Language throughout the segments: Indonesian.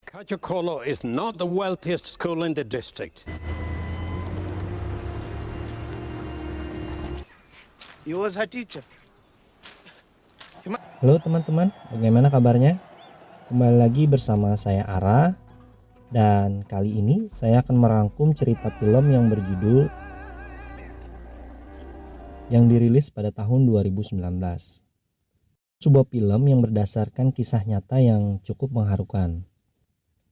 Kachokolo is not the wealthiest school in the district. He was her teacher. Halo teman-teman, bagaimana kabarnya? Kembali lagi bersama saya Ara. Dan kali ini saya akan merangkum cerita film yang berjudul yang dirilis pada tahun 2019. Sebuah film yang berdasarkan kisah nyata yang cukup mengharukan.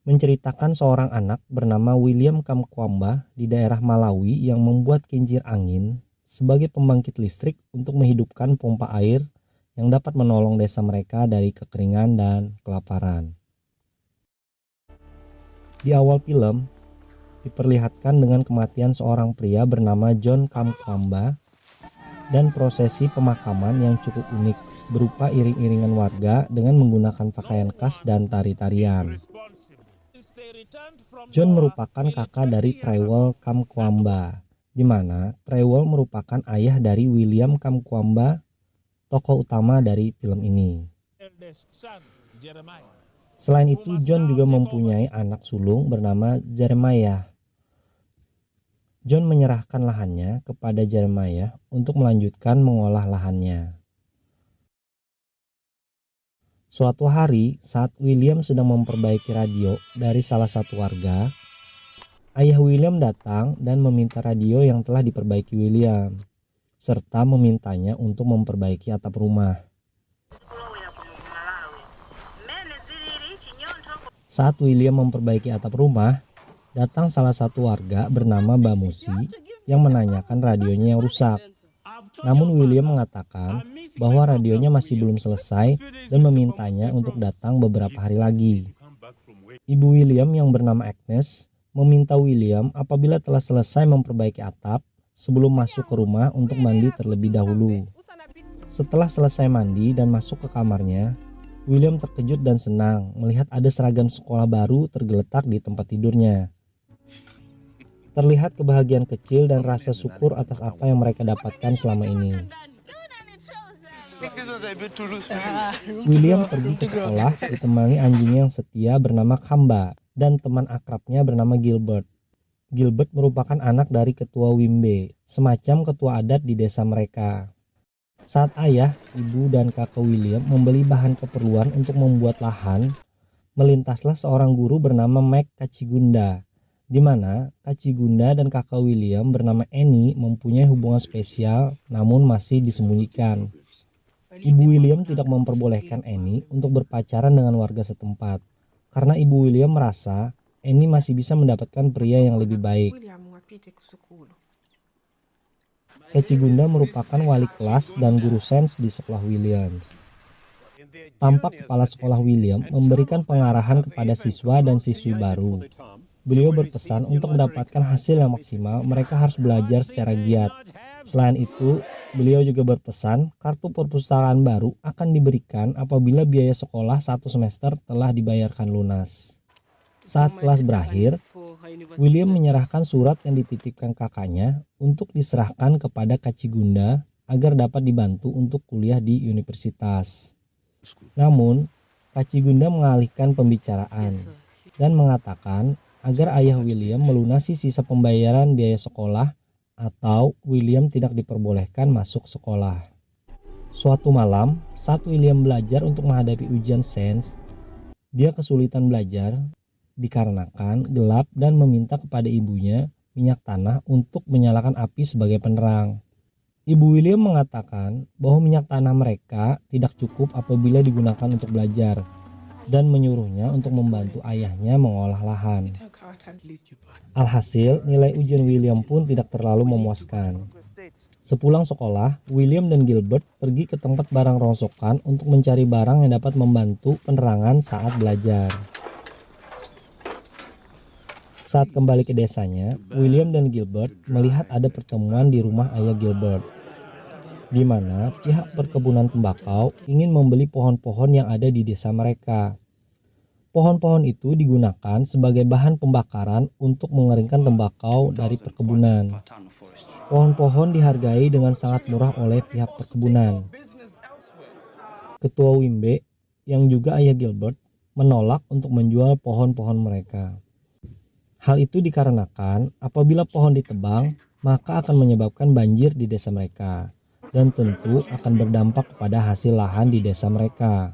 Menceritakan seorang anak bernama William Kamkwamba di daerah Malawi yang membuat kincir angin sebagai pembangkit listrik untuk menghidupkan pompa air yang dapat menolong desa mereka dari kekeringan dan kelaparan. Di awal film, diperlihatkan dengan kematian seorang pria bernama John Kamkwamba dan prosesi pemakaman yang cukup unik berupa iring-iringan warga dengan menggunakan pakaian khas dan tari-tarian. John merupakan kakak dari Trewel Kamkwamba, di mana Trewel merupakan ayah dari William Kamkwamba, tokoh utama dari film ini. Selain itu, John juga mempunyai anak sulung bernama Jeremiah. John menyerahkan lahannya kepada Jeremiah untuk melanjutkan mengolah lahannya. Suatu hari, saat William sedang memperbaiki radio dari salah satu warga, ayah William datang dan meminta radio yang telah diperbaiki William, serta memintanya untuk memperbaiki atap rumah. Saat William memperbaiki atap rumah, datang salah satu warga bernama Bamusi yang menanyakan radionya yang rusak. Namun William mengatakan bahwa radionya masih belum selesai dan memintanya untuk datang beberapa hari lagi. Ibu William yang bernama Agnes meminta William apabila telah selesai memperbaiki atap sebelum masuk ke rumah untuk mandi terlebih dahulu. Setelah selesai mandi dan masuk ke kamarnya, William terkejut dan senang melihat ada seragam sekolah baru tergeletak di tempat tidurnya. Terlihat kebahagiaan kecil dan rasa syukur atas apa yang mereka dapatkan selama ini. William pergi ke sekolah ditemani anjingnya yang setia bernama Kamba dan teman akrabnya bernama Gilbert. Gilbert merupakan anak dari ketua Wimbe, semacam ketua adat di desa mereka. Saat ayah, ibu, dan kakak William membeli bahan keperluan untuk membuat lahan, melintaslah seorang guru bernama Mike Kachigunda, di mana Kachigunda dan kakak William bernama Annie mempunyai hubungan spesial namun masih disembunyikan. Ibu William tidak memperbolehkan Annie untuk berpacaran dengan warga setempat, karena ibu William merasa Annie masih bisa mendapatkan pria yang lebih baik. Kachigunda merupakan wali kelas dan guru sains di sekolah William. Tampak kepala sekolah William memberikan pengarahan kepada siswa dan siswi baru. Beliau berpesan untuk mendapatkan hasil yang maksimal, mereka harus belajar secara giat. Selain itu, beliau juga berpesan kartu perpustakaan baru akan diberikan apabila biaya sekolah 1 semester telah dibayarkan lunas. Saat kelas berakhir, William menyerahkan surat yang dititipkan kakaknya untuk diserahkan kepada Kachigunda agar dapat dibantu untuk kuliah di universitas. Namun, Kachigunda mengalihkan pembicaraan dan mengatakan agar ayah William melunasi sisa pembayaran biaya sekolah atau William tidak diperbolehkan masuk sekolah. Suatu malam, saat William belajar untuk menghadapi ujian sains, dia kesulitan belajar dikarenakan gelap dan meminta kepada ibunya minyak tanah untuk menyalakan api sebagai penerang. Ibu William mengatakan bahwa minyak tanah mereka tidak cukup apabila digunakan untuk belajar dan menyuruhnya untuk membantu ayahnya mengolah lahan. Alhasil, nilai ujian William pun tidak terlalu memuaskan. Sepulang sekolah, William dan Gilbert pergi ke tempat barang rongsokan untuk mencari barang yang dapat membantu penerangan saat belajar. Saat kembali ke desanya, William dan Gilbert melihat ada pertemuan di rumah ayah Gilbert, di mana pihak perkebunan tembakau ingin membeli pohon-pohon yang ada di desa mereka. Pohon-pohon itu digunakan sebagai bahan pembakaran untuk mengeringkan tembakau dari perkebunan. Pohon-pohon dihargai dengan sangat murah oleh pihak perkebunan. Ketua Wimbe, yang juga ayah Gilbert, menolak untuk menjual pohon-pohon mereka. Hal itu dikarenakan apabila pohon ditebang, maka akan menyebabkan banjir di desa mereka dan tentu akan berdampak kepada hasil lahan di desa mereka.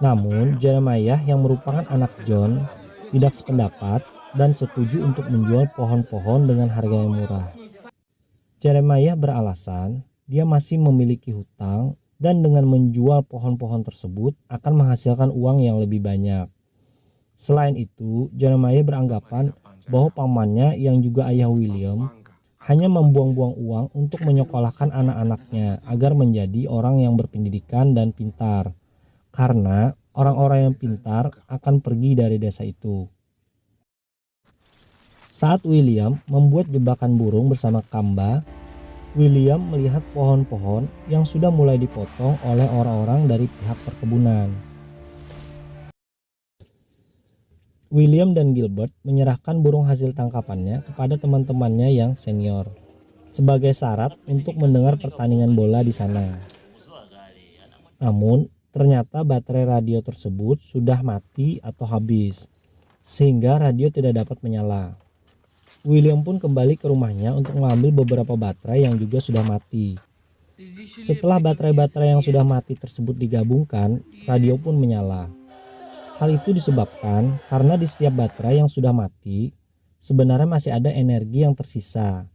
Namun, Jeremiah yang merupakan anak John tidak sependapat dan setuju untuk menjual pohon-pohon dengan harga yang murah. Jeremiah beralasan dia masih memiliki hutang dan dengan menjual pohon-pohon tersebut akan menghasilkan uang yang lebih banyak. Selain itu, Jeremiah beranggapan bahwa pamannya yang juga ayah William hanya membuang-buang uang untuk menyekolahkan anak-anaknya agar menjadi orang yang berpendidikan dan pintar, karena orang-orang yang pintar akan pergi dari desa itu. Saat William membuat jebakan burung bersama Kamba, William melihat pohon-pohon yang sudah mulai dipotong oleh orang-orang dari pihak perkebunan. William dan Gilbert menyerahkan burung hasil tangkapannya kepada teman-temannya yang senior sebagai syarat untuk mendengar pertandingan bola di sana. Namun, ternyata baterai radio tersebut sudah mati atau habis, sehingga radio tidak dapat menyala. William pun kembali ke rumahnya untuk mengambil beberapa baterai yang juga sudah mati. Setelah baterai-baterai yang sudah mati tersebut digabungkan, radio pun menyala. Hal itu disebabkan karena di setiap baterai yang sudah mati, sebenarnya masih ada energi yang tersisa.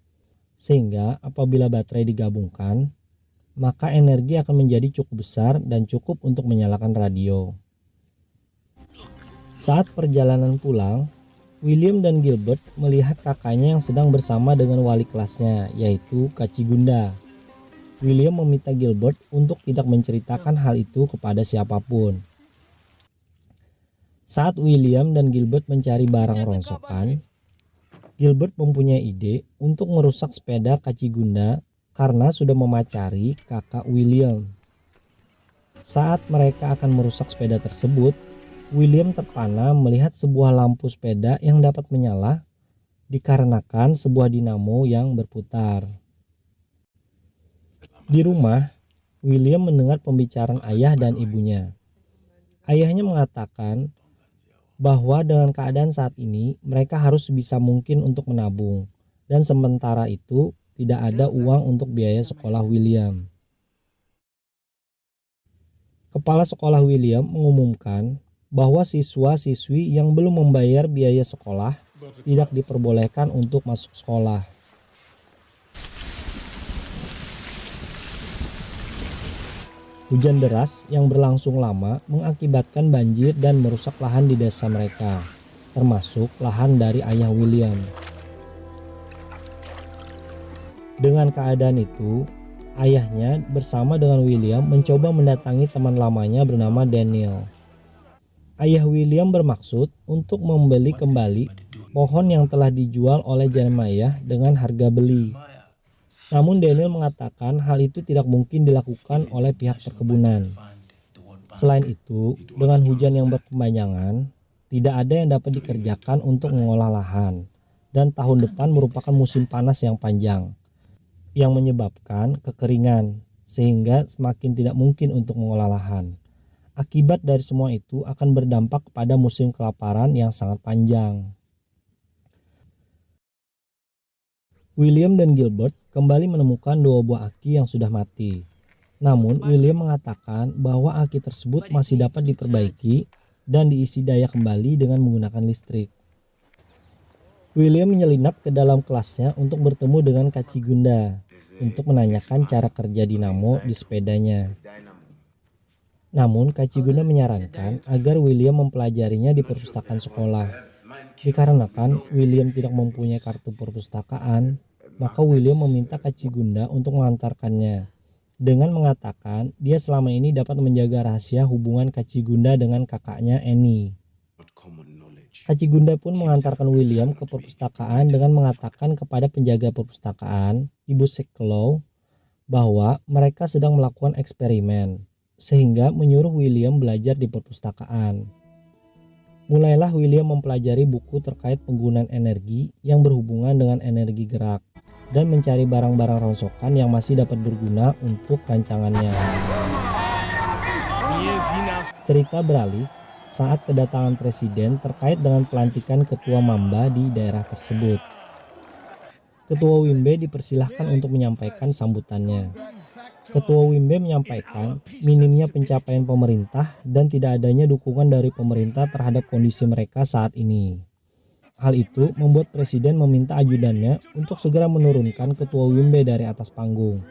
Sehingga apabila baterai digabungkan, maka energi akan menjadi cukup besar dan cukup untuk menyalakan radio. Saat perjalanan pulang, William dan Gilbert melihat kakaknya yang sedang bersama dengan wali kelasnya, yaitu Kacigunda. William meminta Gilbert untuk tidak menceritakan hal itu kepada siapapun. Saat William dan Gilbert mencari barang rongsokan, Gilbert mempunyai ide untuk merusak sepeda Kacigunda karena sudah memacari kakak William. Saat mereka akan merusak sepeda tersebut, William terpana melihat sebuah lampu sepeda yang dapat menyala dikarenakan sebuah dinamo yang berputar. Di rumah, William mendengar pembicaraan ayah dan ibunya. Ayahnya mengatakan bahwa dengan keadaan saat ini mereka harus sebisa mungkin untuk menabung dan sementara itu tidak ada uang untuk biaya sekolah William. Kepala sekolah William mengumumkan bahwa siswa-siswi yang belum membayar biaya sekolah tidak diperbolehkan untuk masuk sekolah. Hujan deras yang berlangsung lama mengakibatkan banjir dan merusak lahan di desa mereka, termasuk lahan dari ayah William. Dengan keadaan itu, ayahnya bersama dengan William mencoba mendatangi teman lamanya bernama Daniel. Ayah William bermaksud untuk membeli kembali pohon yang telah dijual oleh Jeremiah dengan harga beli. Namun Daniel mengatakan hal itu tidak mungkin dilakukan oleh pihak perkebunan. Selain itu, dengan hujan yang berkepanjangan, tidak ada yang dapat dikerjakan untuk mengolah lahan. Dan tahun depan merupakan musim panas yang panjang, yang menyebabkan kekeringan, sehingga semakin tidak mungkin untuk mengolah lahan. Akibat dari semua itu akan berdampak kepada musim kelaparan yang sangat panjang. William dan Gilbert kembali menemukan 2 buah aki yang sudah mati. Namun William mengatakan bahwa aki tersebut masih dapat diperbaiki dan diisi daya kembali dengan menggunakan listrik. William menyelinap ke dalam kelasnya untuk bertemu dengan Kacigunda untuk menanyakan cara kerja dinamo di sepedanya. Namun Kacigunda menyarankan agar William mempelajarinya di perpustakaan sekolah. Dikarenakan William tidak mempunyai kartu perpustakaan, maka William meminta Kacigunda untuk mengantarkannya dengan mengatakan dia selama ini dapat menjaga rahasia hubungan Kacigunda dengan kakaknya Annie. Kacigunda pun mengantarkan William ke perpustakaan dengan mengatakan kepada penjaga perpustakaan, Ibu Seklow, bahwa mereka sedang melakukan eksperimen, sehingga menyuruh William belajar di perpustakaan. Mulailah William mempelajari buku terkait penggunaan energi yang berhubungan dengan energi gerak dan mencari barang-barang rongsokan yang masih dapat berguna untuk rancangannya. Cerita beralih saat kedatangan presiden terkait dengan pelantikan ketua Mamba di daerah tersebut. Ketua Wimbe dipersilahkan untuk menyampaikan sambutannya. Ketua Wimbe menyampaikan minimnya pencapaian pemerintah dan tidak adanya dukungan dari pemerintah terhadap kondisi mereka saat ini. Hal itu membuat presiden meminta ajudannya untuk segera menurunkan Ketua Wimbe dari atas panggung.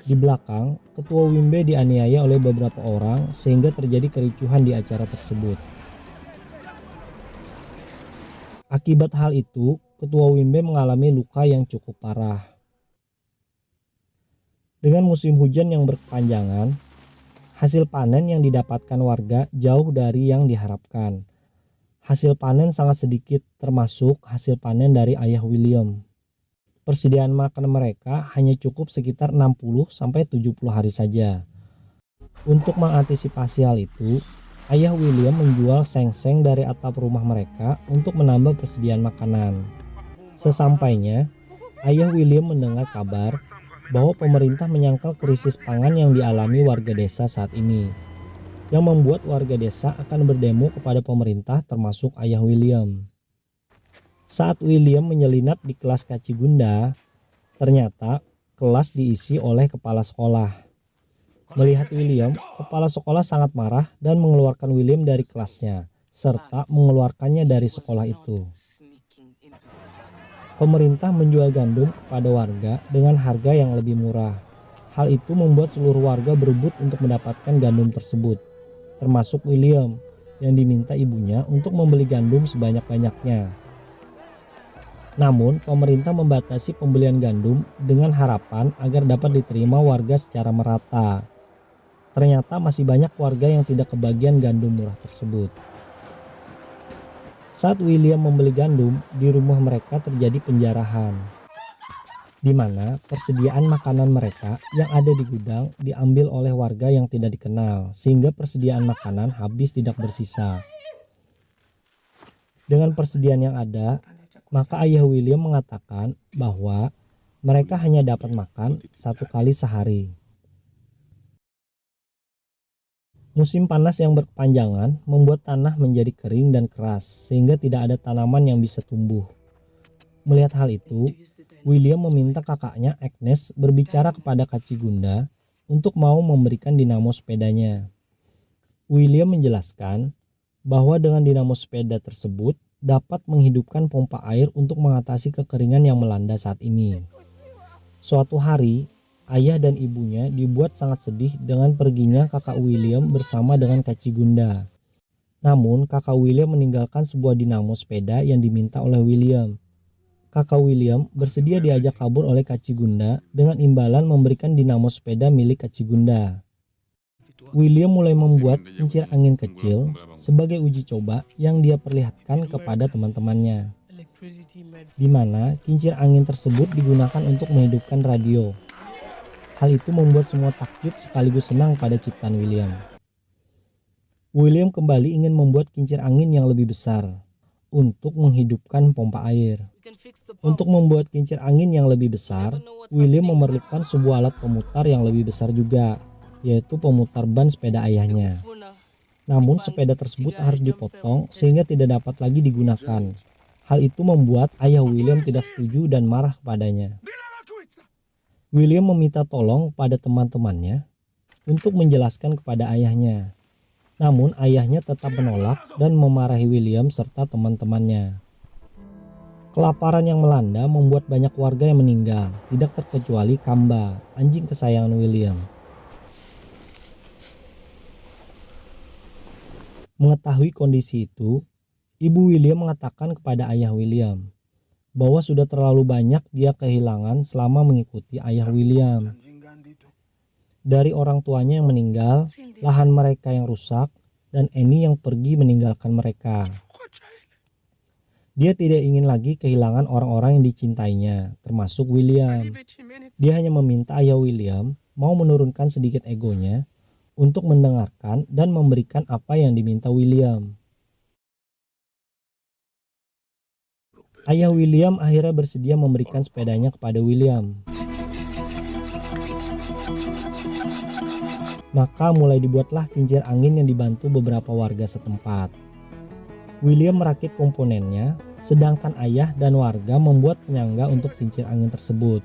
Di belakang, Ketua Wimbe dianiaya oleh beberapa orang sehingga terjadi kericuhan di acara tersebut. Akibat hal itu, Ketua Wimbe mengalami luka yang cukup parah. Dengan musim hujan yang berkepanjangan, hasil panen yang didapatkan warga jauh dari yang diharapkan. Hasil panen sangat sedikit, termasuk hasil panen dari ayah William. Persediaan makan mereka hanya cukup sekitar 60-70 hari saja. Untuk mengantisipasi hal itu, ayah William menjual seng-seng dari atap rumah mereka untuk menambah persediaan makanan. Sesampainya, ayah William mendengar kabar bahwa pemerintah menyangkal krisis pangan yang dialami warga desa saat ini, yang membuat warga desa akan berdemo kepada pemerintah termasuk ayah William. Saat William menyelinap di kelas Kacigunda, ternyata kelas diisi oleh kepala sekolah. Melihat William, kepala sekolah sangat marah dan mengeluarkan William dari kelasnya, serta mengeluarkannya dari sekolah itu. Pemerintah menjual gandum kepada warga dengan harga yang lebih murah. Hal itu membuat seluruh warga berebut untuk mendapatkan gandum tersebut, termasuk William yang diminta ibunya untuk membeli gandum sebanyak-banyaknya. Namun, pemerintah membatasi pembelian gandum dengan harapan agar dapat diterima warga secara merata. Ternyata masih banyak warga yang tidak kebagian gandum murah tersebut. Saat William membeli gandum, di rumah mereka terjadi penjarahan, di mana persediaan makanan mereka yang ada di gudang diambil oleh warga yang tidak dikenal, sehingga persediaan makanan habis tidak bersisa. Dengan persediaan yang ada, maka ayah William mengatakan bahwa mereka hanya dapat makan 1 kali sehari. Musim panas yang berkepanjangan membuat tanah menjadi kering dan keras sehingga tidak ada tanaman yang bisa tumbuh. Melihat hal itu, William meminta kakaknya Agnes berbicara kepada Kacigunda untuk mau memberikan dinamo sepedanya. William menjelaskan bahwa dengan dinamo sepeda tersebut dapat menghidupkan pompa air untuk mengatasi kekeringan yang melanda saat ini. Suatu hari, ayah dan ibunya dibuat sangat sedih dengan perginya kakak William bersama dengan Kacigunda. Namun, kakak William meninggalkan sebuah dinamo sepeda yang diminta oleh William. Kakak William bersedia diajak kabur oleh Kacigunda dengan imbalan memberikan dinamo sepeda milik Kacigunda. William mulai membuat kincir angin kecil sebagai uji coba yang dia perlihatkan kepada teman-temannya, di mana kincir angin tersebut digunakan untuk menghidupkan radio. Hal itu membuat semua takjub sekaligus senang pada ciptaan William. William kembali ingin membuat kincir angin yang lebih besar untuk menghidupkan pompa air. Untuk membuat kincir angin yang lebih besar, William memerlukan sebuah alat pemutar yang lebih besar juga, yaitu pemutar ban sepeda ayahnya. Namun sepeda tersebut harus dipotong sehingga tidak dapat lagi digunakan. Hal itu membuat ayah William tidak setuju dan marah kepadanya. William meminta tolong pada teman-temannya untuk menjelaskan kepada ayahnya. Namun ayahnya tetap menolak dan memarahi William serta teman-temannya. Kelaparan yang melanda membuat banyak warga yang meninggal, tidak terkecuali Kamba, anjing kesayangan William. Mengetahui kondisi itu, ibu William mengatakan kepada ayah William bahwa sudah terlalu banyak dia kehilangan selama mengikuti ayah William. Dari orang tuanya yang meninggal, lahan mereka yang rusak, dan Annie yang pergi meninggalkan mereka. Dia tidak ingin lagi kehilangan orang-orang yang dicintainya, termasuk William. Dia hanya meminta ayah William mau menurunkan sedikit egonya untuk mendengarkan dan memberikan apa yang diminta William. Ayah William akhirnya bersedia memberikan sepedanya kepada William. Maka mulai dibuatlah kincir angin yang dibantu beberapa warga setempat. William merakit komponennya, sedangkan ayah dan warga membuat penyangga untuk kincir angin tersebut.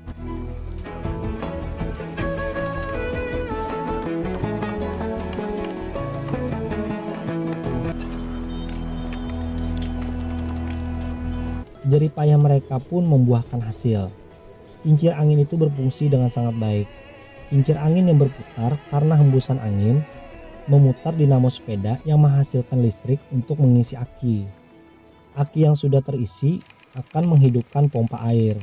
Jerih payah mereka pun membuahkan hasil. Kincir angin itu berfungsi dengan sangat baik. Kincir angin yang berputar karena hembusan angin memutar dinamo sepeda yang menghasilkan listrik untuk mengisi aki. Aki yang sudah terisi akan menghidupkan pompa air.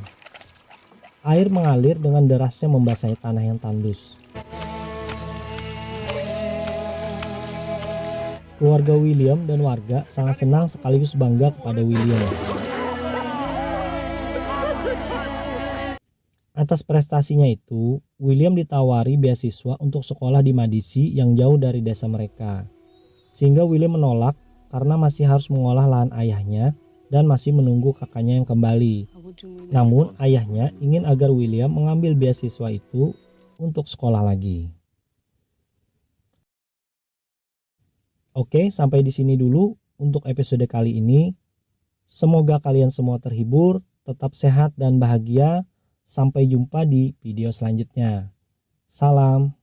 Air mengalir dengan derasnya membasahi tanah yang tandus. Keluarga William dan warga sangat senang sekaligus bangga kepada William. Atas prestasinya itu, William ditawari beasiswa untuk sekolah di Madisi yang jauh dari desa mereka. Sehingga William menolak karena masih harus mengolah lahan ayahnya dan masih menunggu kakaknya yang kembali. Namun ayahnya ingin agar William mengambil beasiswa itu untuk sekolah lagi. Oke, sampai di sini dulu untuk episode kali ini. Semoga kalian semua terhibur, tetap sehat dan bahagia. Sampai jumpa di video selanjutnya. Salam.